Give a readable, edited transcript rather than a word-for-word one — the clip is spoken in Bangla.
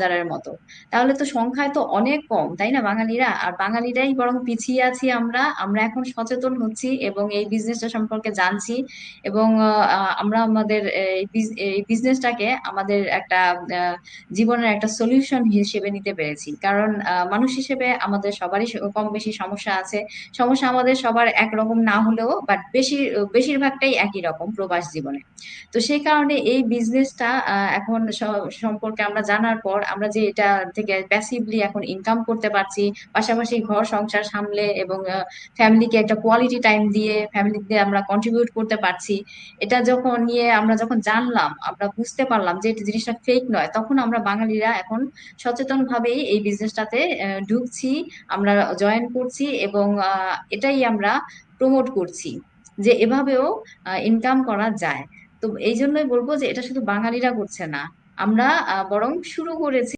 হাজারের মতো। তাহলে তো সংখ্যায় তো অনেক কম, তাই না? বাঙালিরা, আর বাঙালিরাই বরং পিছিয়ে আছি। আমরা আমরা এখন সচেতন হচ্ছি এবং এই বিজনেসটা সম্পর্কে জানছি, এবং আমরা আমাদের এই বিজনেসটাকে আমাদের একটা জীবনের একটা সলিউশন হিসেবে নিতে পেরেছি। কারণ মানুষ হিসেবে আমাদের সবারই কম বেশি সমস্যা আছে। সমস্যা আমাদের সবার একরকম না হলেও, বাট বেশিরভাগটাই একই রকম প্রবাস জীবনে। তো সেই কারণে এই বিজনেসটা এখন সম্পর্কে আমরা জানার পর, আমরা যে এটা থেকে প্যাসিভলি এখন ইনকাম করতে পারছি, পাশাপাশি ঘর সংসার সামলে এবং ফ্যামিলিকে একটা কোয়ালিটি টাইম দিয়ে ফ্যামিলিতে আমরা কন্ট্রিবিউট করতে পারছি, এটা যখন নিয়ে আমরা যখন জানলাম, আমরা বুঝতে পারলাম যে এই জিনিসটা ফেক নয়, তখন আমরা বাঙালিরা এখন সচেতন ভাবেই এই বিজনেসটাতে ঢুকছি, আমরা জয়েন করছি, এবং এটাই আমরা প্রমোট করছি যে এভাবেও ইনকাম করা যায়। তো এই জন্যই বলবো যে এটা শুধু বাঙালিরা করছে না, আমরা বরং শুরু করেছি।